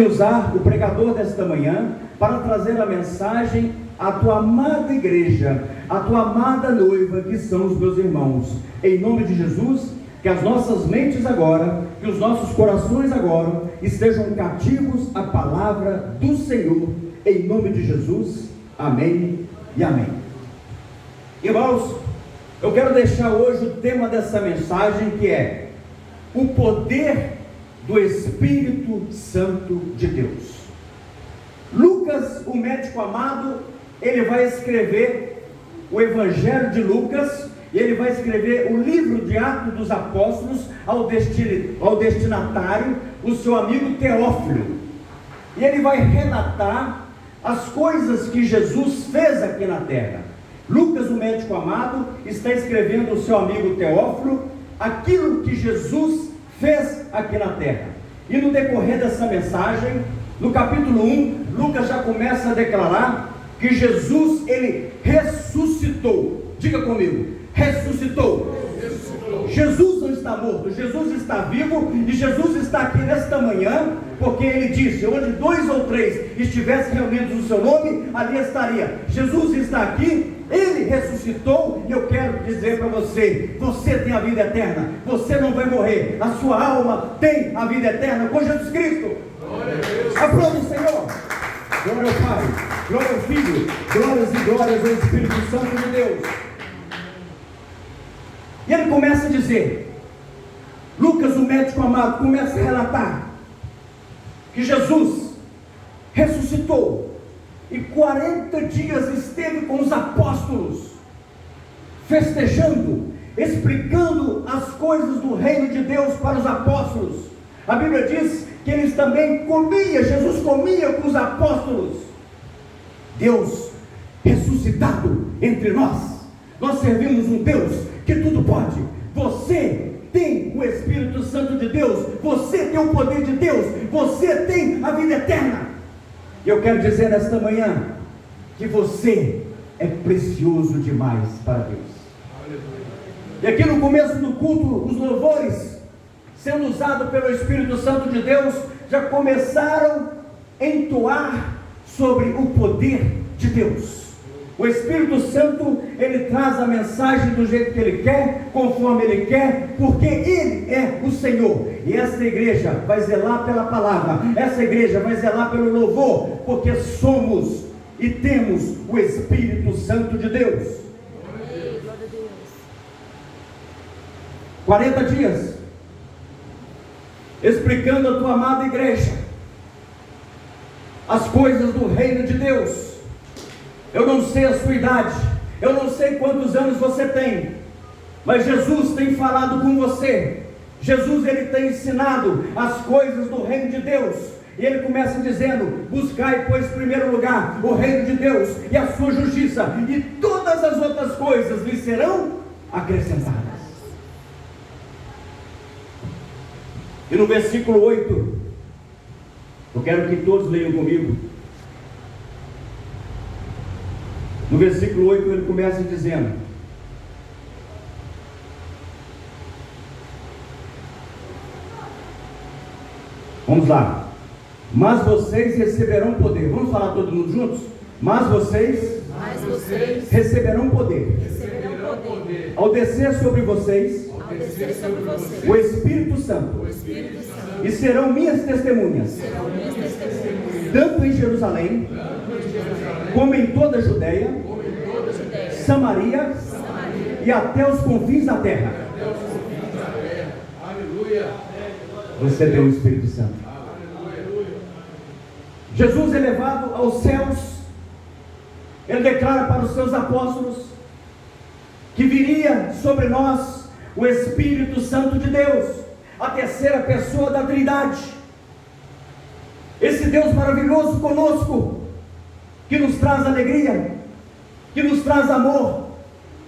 Usar o pregador desta manhã para trazer a mensagem à tua amada igreja, à tua amada noiva, que são os meus irmãos. Em nome de Jesus, que as nossas mentes agora, que os nossos corações agora estejam cativos à palavra do Senhor. Em nome de Jesus, amém e amém. Irmãos, eu quero deixar hoje o tema dessa mensagem, que é o poder do Espírito Santo de Deus. Lucas, o médico amado, ele vai escrever o Evangelho de Lucas, e ele vai escrever o livro de Atos dos Apóstolos ao destinatário, o seu amigo Teófilo. E ele vai relatar as coisas que Jesus fez aqui na terra. Lucas, o médico amado, está escrevendo ao seu amigo Teófilo aquilo que Jesus fez aqui na terra. E no decorrer dessa mensagem, no capítulo 1, Lucas já começa a declarar que Jesus, ele ressuscitou. Diga comigo, ressuscitou. Jesus não está morto, Jesus está vivo, e Jesus está aqui nesta manhã, porque ele disse: onde 2 ou 3 estivessem reunidos no seu nome, ali estaria. Jesus está aqui, ele ressuscitou, e eu quero dizer para você: você tem a vida eterna, você não vai morrer, a sua alma tem a vida eterna com Jesus Cristo. Glória a Deus. Aplaude o Senhor. Glória ao Pai, glória ao Filho, glórias e glórias ao Espírito Santo de Deus. E ele começa a dizer, Lucas, o médico amado, começa a relatar que Jesus ressuscitou e 40 dias esteve com os apóstolos, festejando, explicando as coisas do reino de Deus para os apóstolos. A Bíblia diz que eles também comiam, Jesus comia com os apóstolos. Deus ressuscitado entre nós. Nós servimos um Deus que tudo pode. Você tem o Espírito Santo de Deus, você tem o poder de Deus, você tem a vida eterna. E eu quero dizer nesta manhã que você é precioso demais para Deus. E aqui no começo do culto, os louvores, sendo usados pelo Espírito Santo de Deus, já começaram a entoar sobre o poder de Deus. O Espírito Santo, ele traz a mensagem do jeito que ele quer, conforme ele quer, porque ele é o Senhor. E essa igreja vai zelar pela palavra, essa igreja vai zelar pelo louvor, porque somos e temos o Espírito Santo de Deus. 40 dias explicando a tua amada igreja as coisas do reino de Deus. Eu não sei a sua idade, eu não sei quantos anos você tem, mas Jesus tem falado com você. Jesus, ele tem ensinado as coisas do reino de Deus. E ele começa dizendo: buscai, pois, em primeiro lugar o reino de Deus e a sua justiça, e todas as outras coisas lhe serão acrescentadas. E no versículo 8, eu quero que todos leiam comigo. No versículo 8 ele começa dizendo: vamos lá. Mas vocês receberão poder. Vamos falar todo mundo juntos? Mas vocês receberão poder. Ao descer sobre vocês o Espírito Santo. E serão minhas testemunhas, tanto em Jerusalém, como em toda a Judeia, Samaria e até os confins da terra. Você tem o Espírito Santo. Jesus, elevado aos céus, ele declara para os seus apóstolos que viria sobre nós o Espírito Santo de Deus, a terceira pessoa da Trindade. Esse Deus maravilhoso conosco, que nos traz alegria, que nos traz amor,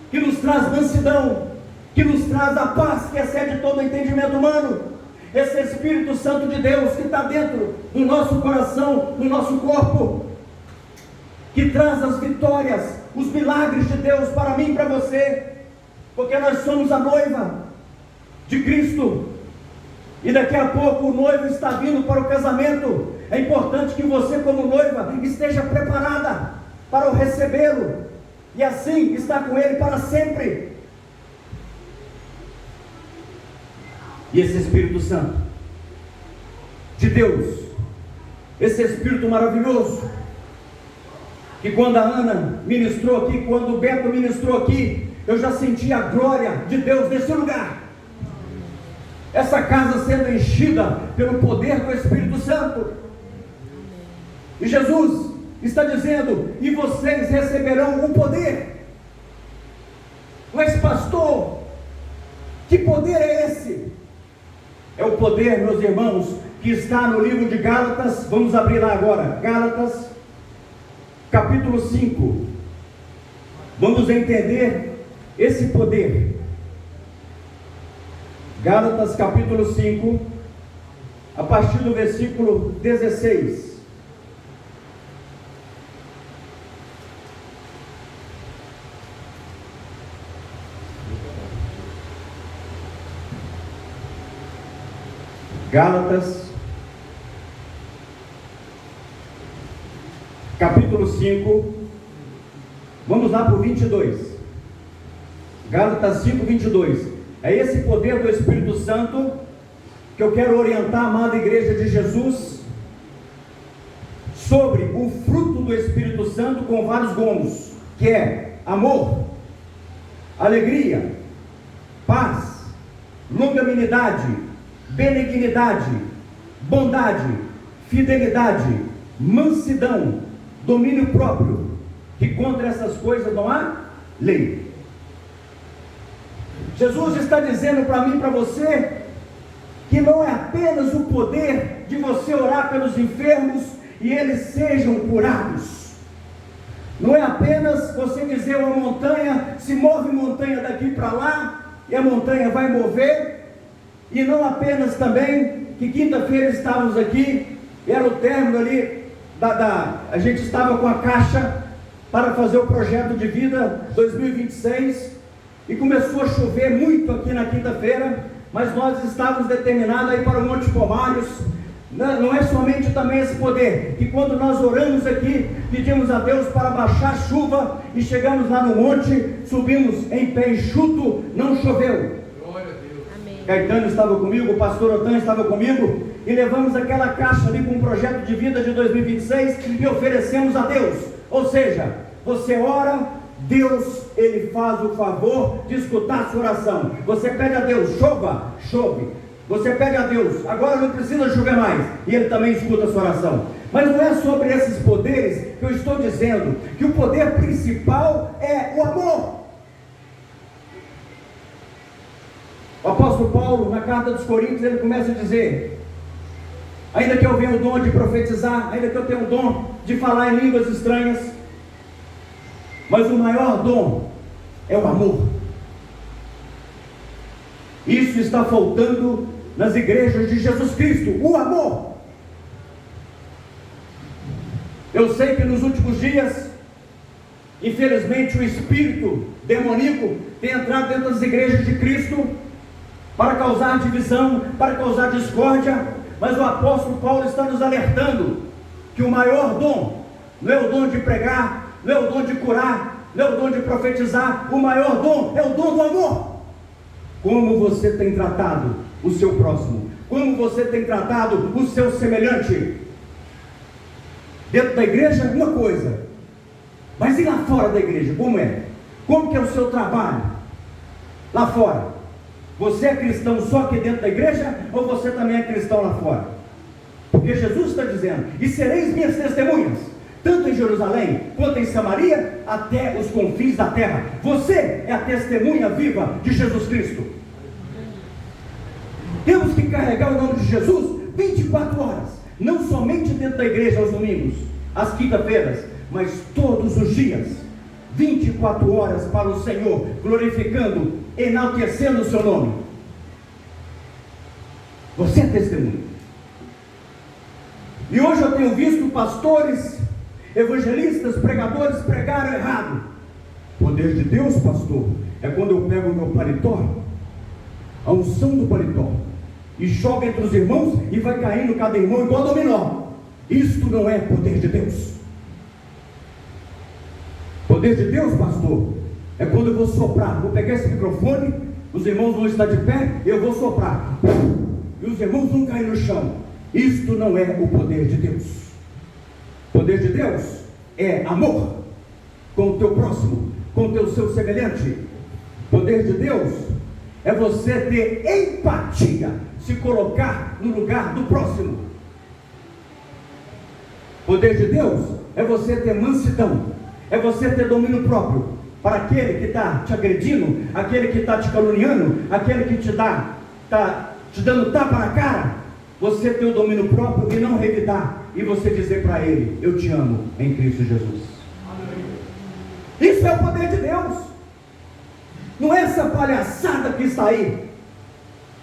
que nos traz mansidão, que nos traz a paz que excede todo o entendimento humano. Esse Espírito Santo de Deus que está dentro do nosso coração, do nosso corpo, que traz as vitórias, os milagres de Deus para mim e para você, porque nós somos a noiva de Cristo. E daqui a pouco o noivo está vindo para o casamento. É importante que você, como noiva, esteja preparada para o recebê-lo e assim estar com ele para sempre. E esse Espírito Santo de Deus, esse Espírito maravilhoso, que quando a Ana ministrou aqui, quando o Beto ministrou aqui, eu já senti a glória de Deus nesse lugar. Essa casa sendo enchida pelo poder do Espírito Santo. E Jesus está dizendo: e vocês receberão o poder. Mas pastor, que poder é esse? É o poder, meus irmãos, que está no livro de Gálatas. Vamos abrir lá agora, Gálatas, capítulo 5. Vamos entender esse poder. Gálatas, capítulo 5, a partir do versículo 16. Gálatas, capítulo 5, vamos lá para o 22. Gálatas 5, 22. É esse poder do Espírito Santo que eu quero orientar a amada igreja de Jesus sobre o fruto do Espírito Santo com vários gomos, que é amor, alegria, paz, longanimidade, benignidade, bondade, fidelidade, mansidão, domínio próprio, que contra essas coisas não há lei. Jesus está dizendo para mim e para você que não é apenas o poder de você orar pelos enfermos e eles sejam curados. Não é apenas você dizer uma montanha, se move montanha daqui para lá, e a montanha vai mover. E não apenas também, que quinta-feira estávamos aqui, era o término ali, a gente estava com a caixa para fazer o projeto de vida 2026, e começou a chover muito aqui na quinta-feira, mas nós estávamos determinados a ir para o Monte Pomários. Não é somente também esse poder, que quando nós oramos aqui, pedimos a Deus para baixar chuva, e chegamos lá no monte, subimos em pé enxuto, não choveu. Glória a Deus. Amém. Caetano estava comigo, o pastor Otan estava comigo, e levamos aquela caixa ali com um projeto de vida de 2026 e oferecemos a Deus. Ou seja, você ora, Deus, Ele faz o favor de escutar a sua oração. Você pede a Deus, chova, chove. Você pede a Deus, agora não precisa chover mais, e Ele também escuta a sua oração. Mas não é sobre esses poderes que eu estou dizendo, que o poder principal é o amor. O apóstolo Paulo, na carta dos Coríntios, ele começa a dizer: ainda que eu tenha o dom de profetizar, ainda que eu tenha o dom de falar em línguas estranhas, mas o maior dom é o amor. Isso está faltando nas igrejas de Jesus Cristo, o amor. Eu sei que nos últimos dias, infelizmente, o espírito demoníaco tem entrado dentro das igrejas de Cristo para causar divisão, para causar discórdia, mas o apóstolo Paulo está nos alertando que o maior dom não é o dom de pregar, não é o dom de curar, não é o dom de profetizar. O maior dom é o dom do amor. Como você tem tratado o seu próximo? Como você tem tratado o seu semelhante? Dentro da igreja, uma coisa, mas e lá fora da igreja? Como é? Como que é o seu trabalho lá fora? Você é cristão só aqui dentro da igreja, ou você também é cristão lá fora? Porque Jesus está dizendo: e sereis minhas testemunhas, tanto em Jerusalém, quanto em Samaria, até os confins da terra. Você é a testemunha viva de Jesus Cristo. Temos que carregar o nome de Jesus 24 horas, não somente dentro da igreja aos domingos, às quinta-feiras, mas todos os dias, 24 horas para o Senhor, glorificando, enaltecendo o seu nome. Você é testemunha. E hoje eu tenho visto pastores, evangelistas, pregadores pregaram errado. Poder de Deus, pastor, é quando eu pego o meu paletó, a unção do paletó, e joga entre os irmãos, e vai caindo cada irmão igual dominó. Isto não é poder de Deus. Poder de Deus, pastor, é quando eu vou soprar. Vou pegar esse microfone, os irmãos vão estar de pé, eu vou soprar, e os irmãos vão cair no chão. Isto não é o poder de Deus. O poder de Deus é amor com o teu próximo, com o teu seu semelhante. O poder de Deus é você ter empatia, se colocar no lugar do próximo. O poder de Deus é você ter mansidão, é você ter domínio próprio para aquele que está te agredindo, aquele que está te caluniando, aquele que está te dando tapa na cara. Você ter o domínio próprio e não revidar, e você dizer para ele: eu te amo em Cristo Jesus. Isso é o poder de Deus. Não é essa palhaçada que está aí,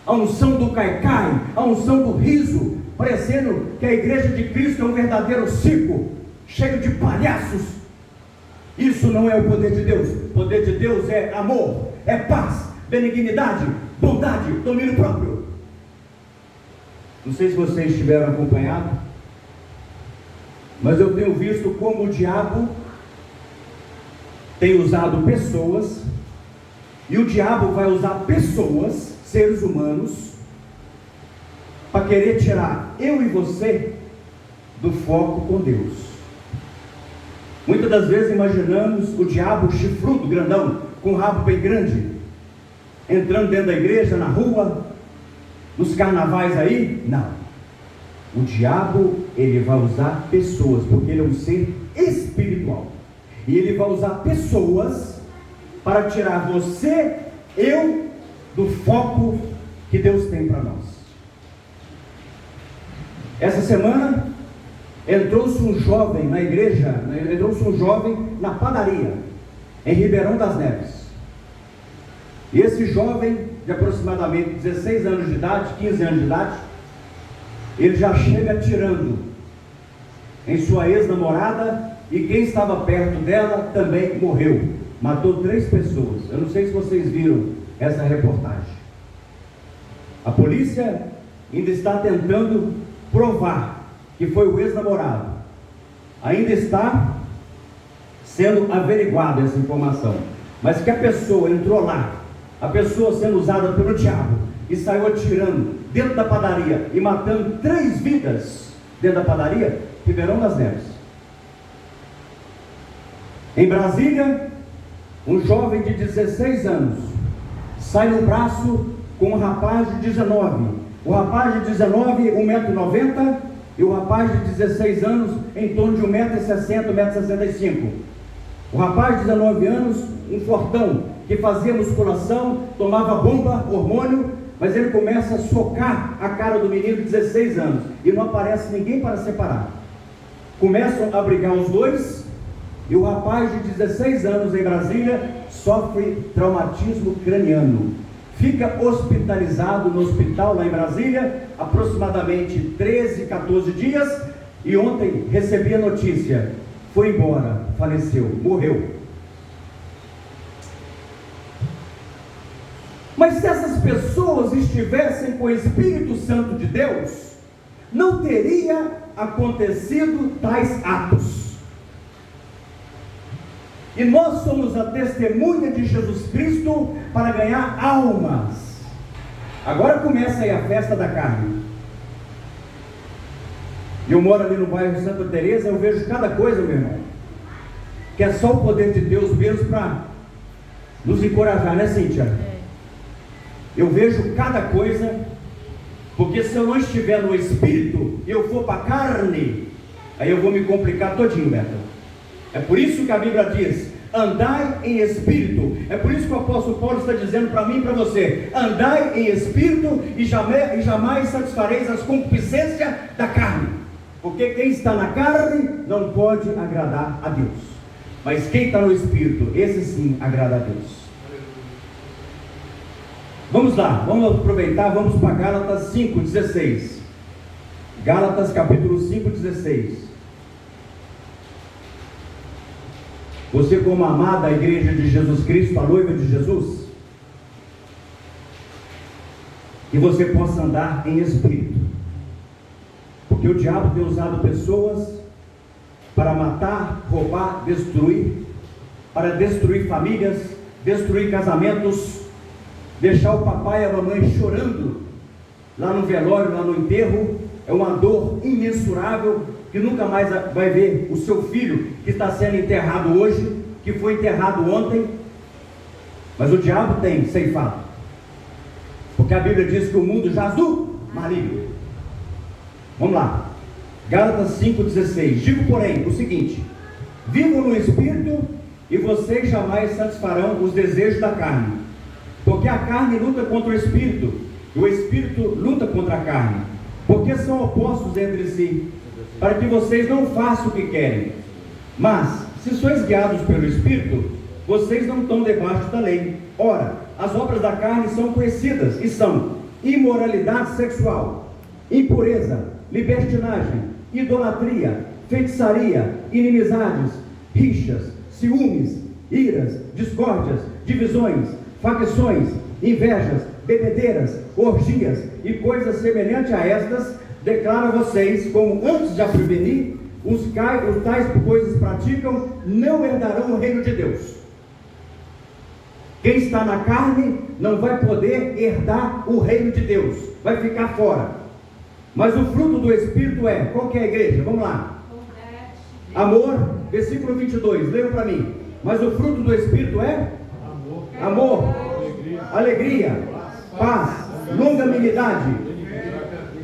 a unção do caicai, a unção do riso, parecendo que a igreja de Cristo é um verdadeiro circo, cheio de palhaços. Isso não é o poder de Deus. O poder de Deus é amor, é paz, benignidade, bondade, domínio próprio. Não sei se vocês tiveram acompanhado, mas eu tenho visto como o diabo tem usado pessoas, e o diabo vai usar pessoas, seres humanos, para querer tirar eu e você do foco com Deus. Muitas das vezes imaginamos o diabo chifrudo, grandão, com um rabo bem grande, entrando dentro da igreja, na rua, nos carnavais aí. Não. O diabo, ele vai usar pessoas, porque ele é um ser espiritual, e ele vai usar pessoas para tirar você, eu, do foco que Deus tem para nós. Essa semana entrou-se um jovem na igreja, entrou-se um jovem na padaria em Ribeirão das Neves, e esse jovem de aproximadamente 16 anos de idade, 15 anos de idade, ele já chega atirando em sua ex-namorada, e quem estava perto dela também morreu, matou 3 pessoas. Eu não sei se vocês viram essa reportagem. A polícia ainda está tentando provar que foi o ex-namorado. Ainda está sendo averiguada essa informação, mas que a pessoa entrou lá, a pessoa sendo usada pelo diabo, e saiu atirando dentro da padaria e matando 3 vidas dentro da padaria, Ribeirão das Neves. Em Brasília, um jovem de 16 anos sai no braço com um rapaz de 19. O rapaz de 19, 1,90 m, e o rapaz de 16 anos em torno de 1,60 m, 1,65 m. O rapaz de 19 anos, um fortão, que fazia musculação, tomava bomba, hormônio, mas ele começa a socar a cara do menino de 16 anos, e não aparece ninguém para separar. Começam a brigar os dois, e o rapaz de 16 anos em Brasília sofre traumatismo craniano. Fica hospitalizado no hospital lá em Brasília, aproximadamente 13, 14 dias, e ontem recebi a notícia: foi embora, faleceu, morreu. Mas se essas pessoas estivessem com o Espírito Santo de Deus, não teria acontecido tais atos. E nós somos a testemunha de Jesus Cristo para ganhar almas. Agora começa aí a festa da carne. Eu moro ali no bairro Santa Teresa, eu vejo cada coisa, meu irmão, que é só o poder de Deus mesmo para nos encorajar, né, Cíntia? Eu vejo cada coisa, porque se eu não estiver no Espírito e eu for para a carne, aí eu vou me complicar todinho, Beto. É por isso que a Bíblia diz: andai em Espírito. É por isso que o apóstolo Paulo está dizendo para mim e para você: andai em Espírito e jamais satisfareis as concupiscências da carne. Porque quem está na carne não pode agradar a Deus, mas quem está no Espírito, esse sim agrada a Deus. Vamos lá, vamos aproveitar, vamos para Gálatas 5,16. Gálatas capítulo 5,16. Você, como amada igreja de Jesus Cristo, a noiva de Jesus, que você possa andar em Espírito, Porque o diabo tem usado pessoas para matar, roubar, destruir, para destruir famílias, destruir casamentos, deixar o papai e a mamãe chorando lá no velório, lá no enterro. É uma dor imensurável, que nunca mais vai ver o seu filho que está sendo enterrado hoje, que foi enterrado ontem. Mas o diabo tem ceifado, porque a Bíblia diz que o mundo jaz do maligno. Vamos lá, Gálatas 5,16. Digo, porém, o seguinte: vivam no Espírito, e vocês jamais satisfarão os desejos da carne, porque a carne luta contra o Espírito, e o Espírito luta contra a carne, porque são opostos entre si, para que vocês não façam o que querem. Mas, se sois guiados pelo Espírito, vocês não estão debaixo da lei. Ora, as obras da carne são conhecidas, e são imoralidade sexual, impureza, libertinagem, idolatria, feitiçaria, inimizades, rixas, ciúmes, iras, discórdias, divisões, facções, invejas, bebedeiras, orgias e coisas semelhantes a estas. Declaro a vocês, como antes de a prevenir, os tais coisas praticam, não herdarão o reino de Deus. Quem está na carne não vai poder herdar o reino de Deus, vai ficar fora. Mas o fruto do Espírito é, qual que é a igreja? Vamos lá. Amor, versículo 22, leiam para mim. Mas o fruto do Espírito é? Amor, alegria, paz, longanimidade,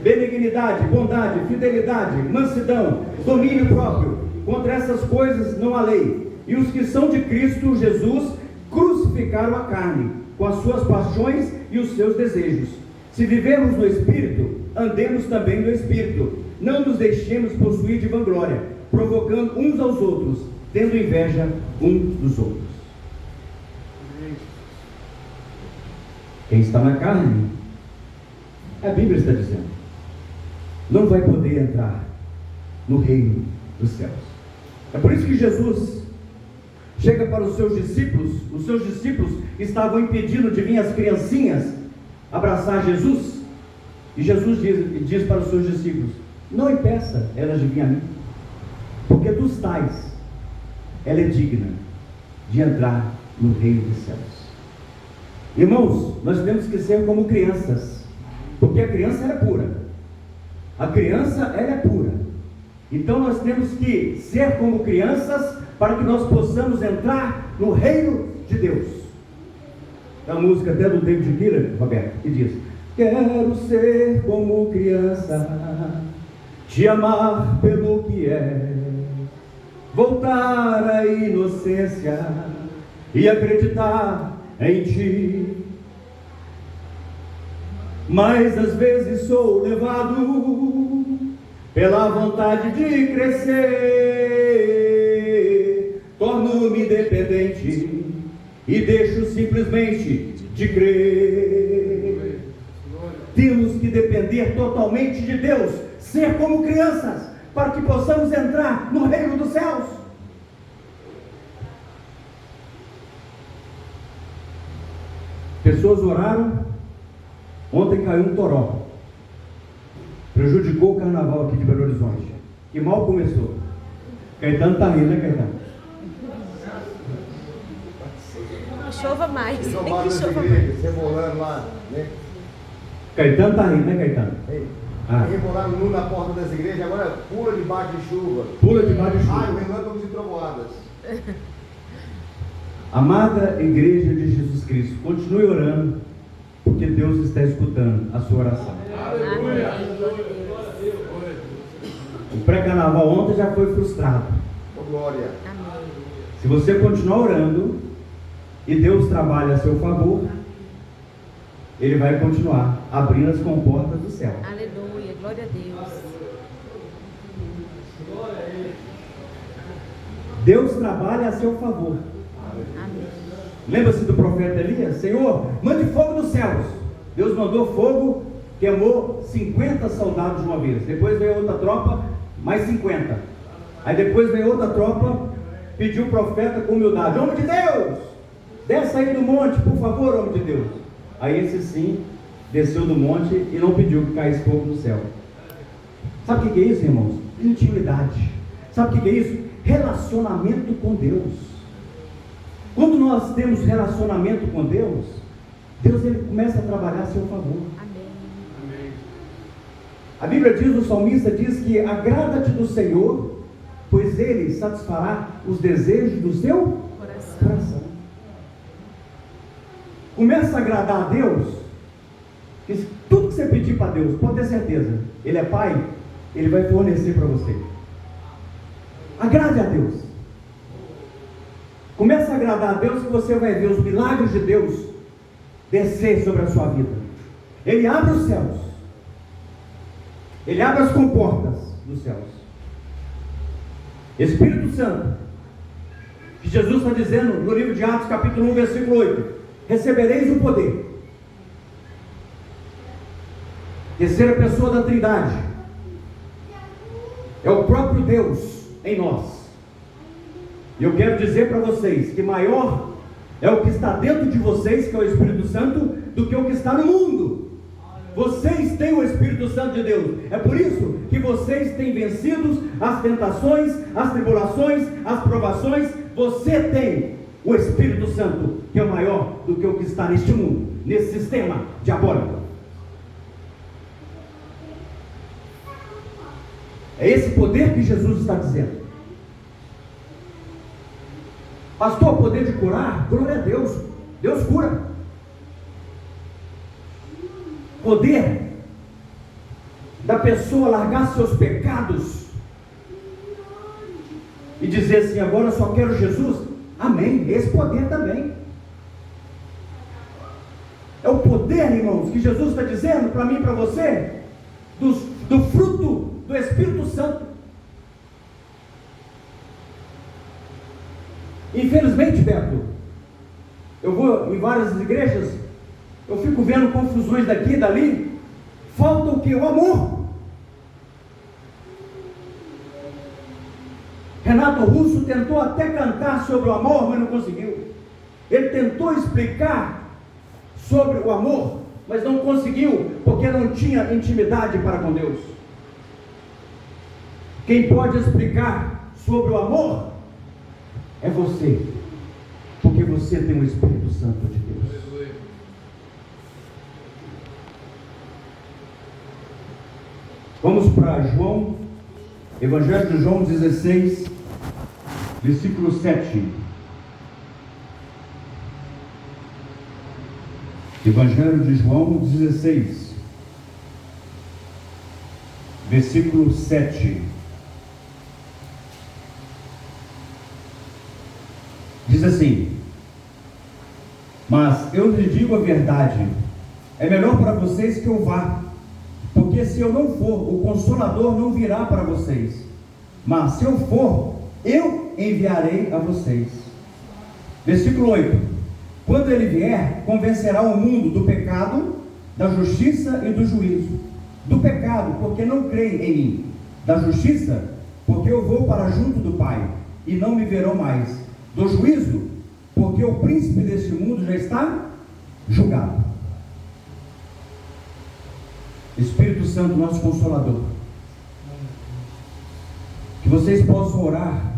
benignidade, bondade, fidelidade, mansidão, domínio próprio. Contra essas coisas não há lei. E os que são de Cristo Jesus crucificaram a carne, com as suas paixões e os seus desejos. Se vivemos no Espírito, andemos também no Espírito. Não nos deixemos possuir de vanglória, provocando uns aos outros, tendo inveja uns dos outros. Quem está na carne, a Bíblia está dizendo, não vai poder entrar no reino dos céus. É por isso que Jesus chega para os seus discípulos estavam impedindo de vir as criancinhas abraçar Jesus, e Jesus diz para os seus discípulos: não impeça elas de vir a mim, porque dos tais ela é digna de entrar no reino dos céus. Irmãos, nós temos que ser como crianças, porque a criança ela é pura, a criança ela é pura. Então nós temos que ser como crianças, para que nós possamos entrar no reino de Deus. É uma música até do David Miller, Roberto, que diz: quero ser como criança, te amar pelo que é, voltar à inocência e acreditar em ti. Mas às vezes sou levado pela vontade de crescer, torno-me dependente e deixo simplesmente de crer. Temos que depender totalmente de Deus, ser como crianças, para que possamos entrar no reino dos céus. Pessoas oraram, ontem caiu um toró, prejudicou o carnaval aqui de Belo Horizonte, que mal começou. Caetano está rindo, né, Caetano? Chova mais, tem que chova mais. Rebolando lá, né? Caetano está rindo, né, Caetano? Rebolando nu na porta das igrejas, agora pula debaixo de chuva. Pula debaixo de chuva. Ai, o relâmpagos e trovoadas. Amada igreja de Jesus Cristo, continue orando, porque Deus está escutando a sua oração. Aleluia. O pré-carnaval ontem já foi frustrado. Oh, glória. Amém. Se você continuar orando e Deus trabalha a seu favor, Ele vai continuar abrindo as comportas do céu. Aleluia, glória a Deus. Deus trabalha a seu favor. Amém. Lembra-se do profeta Elias? Senhor, mande fogo dos céus. Deus mandou fogo, queimou 50 soldados de uma vez. Depois veio outra tropa, mais 50. Aí depois veio outra tropa, pediu o profeta com humildade: homem de Deus, desce aí do monte, por favor, homem de Deus. Aí esse sim, desceu do monte e não pediu que caísse fogo do céu. Sabe o que é isso, irmãos? Intimidade. Sabe o que é isso? Relacionamento com Deus. Quando nós temos relacionamento com Deus, Deus ele começa a trabalhar a seu favor. Amém. A Bíblia diz, o salmista diz que agrada-te do Senhor, pois Ele satisfará os desejos do seu coração. Começa a agradar a Deus, que tudo que você pedir para Deus, pode ter certeza, Ele é Pai, Ele vai fornecer para você. Agrade a Deus. Começa a agradar a Deus, que você vai ver os milagres de Deus descer sobre a sua vida. Ele abre os céus, Ele abre as comportas dos céus. Espírito Santo, que Jesus está dizendo no livro de Atos capítulo 1 versículo 8, recebereis o poder. Terceira pessoa da Trindade é o próprio Deus em nós. E eu quero dizer para vocês que maior é o que está dentro de vocês, que é o Espírito Santo, do que o que está no mundo. Vocês têm o Espírito Santo de Deus. É por isso que vocês têm vencido as tentações, as tribulações, as provações. Você tem o Espírito Santo, que é maior do que o que está neste mundo, nesse sistema diabólico. É esse poder que Jesus está dizendo. Pastor, poder de curar? Glória a Deus. Deus cura. Poder da pessoa largar seus pecados e dizer assim, agora eu só quero Jesus. Amém. Esse poder também. É o poder, irmãos, que Jesus está dizendo para mim e para você, do fruto do Espírito Santo. Infelizmente, Beto, eu vou em várias igrejas, eu fico vendo confusões daqui e dali. Falta o que? O amor. Renato Russo tentou até cantar sobre o amor, mas não conseguiu. Ele tentou explicar sobre o amor, mas não conseguiu, porque não tinha intimidade para com Deus. Quem pode explicar sobre o amor é você, porque você tem o Espírito Santo de Deus. Vamos para João, Evangelho de João 16, versículo 7. Evangelho de João 16, versículo 7. Diz assim: mas eu lhe digo a verdade, é melhor para vocês que eu vá, porque se eu não for, o Consolador não virá para vocês, mas se eu for, eu enviarei a vocês. Versículo 8: quando ele vier, convencerá o mundo do pecado, da justiça e do juízo. Do pecado, porque não creem em mim; da justiça, porque eu vou para junto do Pai, e não me verão mais; do juízo, porque o príncipe deste mundo já está julgado. Espírito Santo, nosso Consolador, que vocês possam orar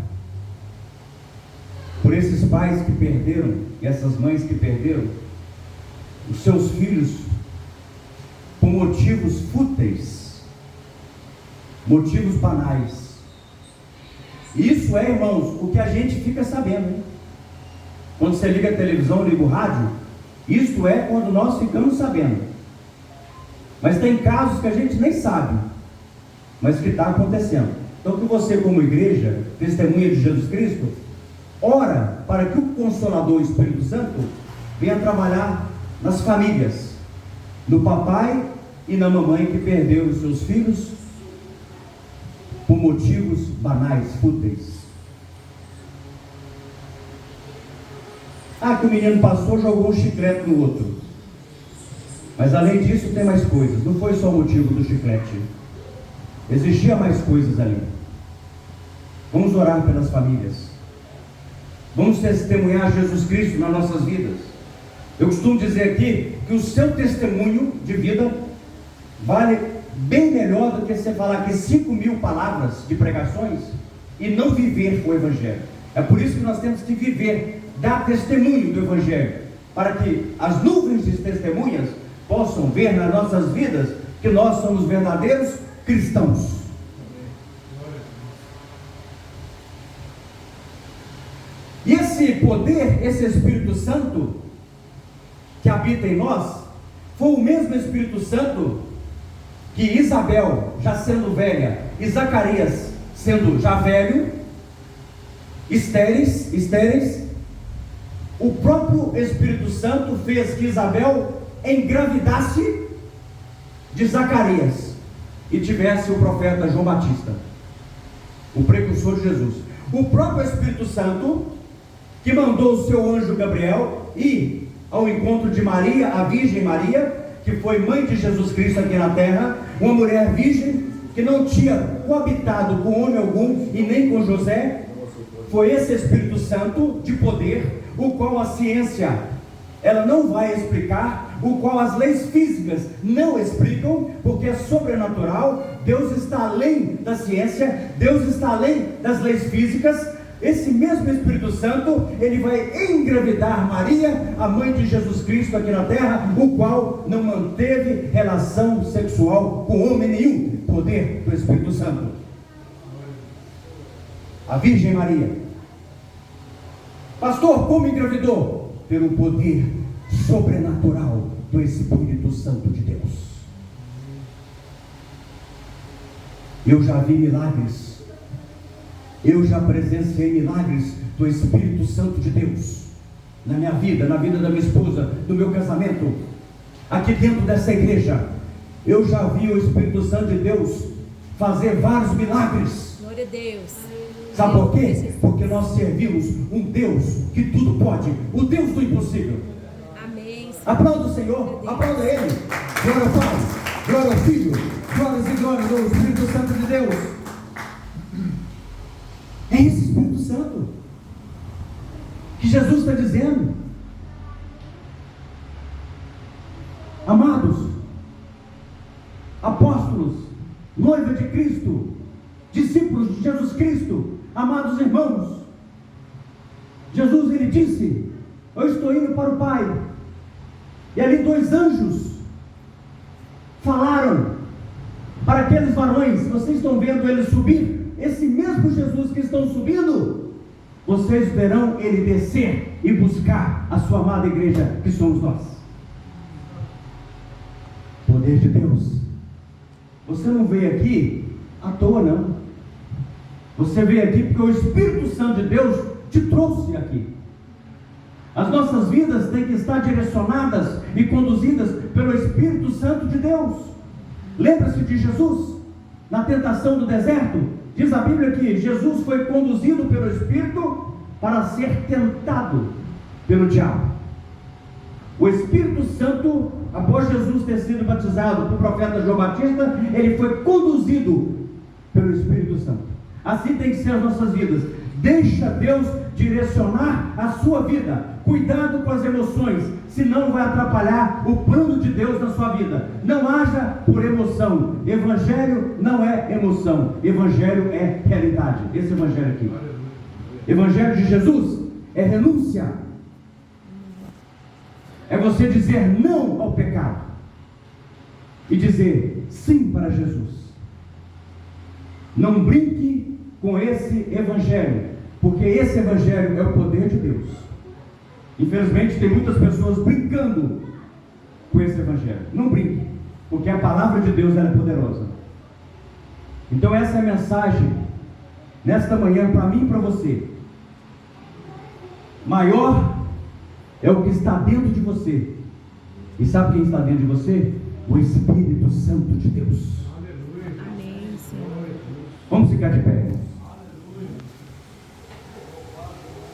por esses pais que perderam, e essas mães que perderam os seus filhos por motivos fúteis, motivos banais. Isso é, irmãos, o que a gente fica sabendo, hein? Quando você liga a televisão, liga o rádio, isto é quando nós ficamos sabendo. Mas tem casos que a gente nem sabe, mas que está acontecendo. Então que você, como igreja, testemunha de Jesus Cristo, ora para que o Consolador, o Espírito Santo, venha trabalhar nas famílias, no papai e na mamãe que perdeu os seus filhos por motivos banais, fúteis. Que o menino passou, jogou um chiclete no outro. Mas além disso tem mais coisas. Não foi só o motivo do chiclete. Existia mais coisas ali. Vamos orar pelas famílias. Vamos testemunhar Jesus Cristo nas nossas vidas. Eu costumo dizer aqui que o seu testemunho de vida vale bem melhor do que você falar aqui 5.000 palavras de pregações e não viver o Evangelho. É por isso que nós temos que viver, dar testemunho do Evangelho, para que as nuvens de testemunhas possam ver nas nossas vidas que nós somos verdadeiros cristãos. E esse poder, esse Espírito Santo que habita em nós, foi o mesmo Espírito Santo que Isabel, já sendo velha, e Zacarias, sendo já velho, estéreis, o próprio Espírito Santo fez que Isabel engravidasse de Zacarias e tivesse o profeta João Batista, o precursor de Jesus. O próprio Espírito Santo que mandou o seu anjo Gabriel ir ao encontro de Maria, a Virgem Maria, que foi mãe de Jesus Cristo aqui na terra, uma mulher virgem que não tinha coabitado com homem algum e nem com José. Foi esse Espírito Santo de poder, o qual a ciência ela não vai explicar, o qual as leis físicas não explicam, porque é sobrenatural. Deus está além da ciência, Deus está além das leis físicas. Esse mesmo Espírito Santo, ele vai engravidar Maria, a mãe de Jesus Cristo aqui na terra, o qual não manteve relação sexual com homem nenhum. Poder do Espírito Santo. A Virgem Maria. Pastor, como engravidou? Pelo poder sobrenatural do Espírito Santo de Deus. Eu já vi milagres. Eu já presenciei milagres do Espírito Santo de Deus na minha vida, na vida da minha esposa, no meu casamento, aqui dentro dessa igreja. Eu já vi o Espírito Santo de Deus fazer vários milagres. Glória a Deus. Sabe por quê? Porque nós servimos um Deus que tudo pode, o Deus do impossível. Amém. Aplauda o Senhor, aplauda Ele. Glória ao Pai, glória ao Filho, glórias e glórias ao Espírito Santo de Deus. É esse Espírito Santo que Jesus está dizendo. Amados, apóstolos, noiva de Cristo, discípulos de Jesus Cristo, amados irmãos, Jesus, ele disse: eu estou indo para o Pai. E ali 2 anjos falaram para aqueles varões. Vocês estão vendo ele subir? Esse mesmo Jesus que estão subindo, vocês verão ele descer e buscar a sua amada igreja, que somos nós. Poder de Deus. Você não veio aqui à toa, não. Você veio aqui porque o Espírito Santo de Deus te trouxe aqui. As nossas vidas têm que estar direcionadas e conduzidas pelo Espírito Santo de Deus. Lembra-se de Jesus na tentação do deserto? Diz a Bíblia que Jesus foi conduzido pelo Espírito para ser tentado pelo diabo. O Espírito Santo, após Jesus ter sido batizado pelo profeta João Batista, ele foi conduzido pelo Espírito Santo. Assim tem que ser as nossas vidas. Deixa Deus direcionar a sua vida. Cuidado com as emoções, senão vai atrapalhar o plano de Deus na sua vida. Não haja por emoção. Evangelho não é emoção, Evangelho é realidade. Esse Evangelho aqui, Evangelho de Jesus, é renúncia. É você dizer não ao pecado e dizer sim para Jesus. Não brinque com esse Evangelho, porque esse Evangelho é o poder de Deus. Infelizmente tem muitas pessoas brincando com esse Evangelho. Não brinque, porque a palavra de Deus ela é poderosa. Então essa é a mensagem nesta manhã para mim e para você. Maior é o que está dentro de você. E sabe quem está dentro de você? O Espírito Santo de Deus. Amém, Senhor. Vamos ficar de pé.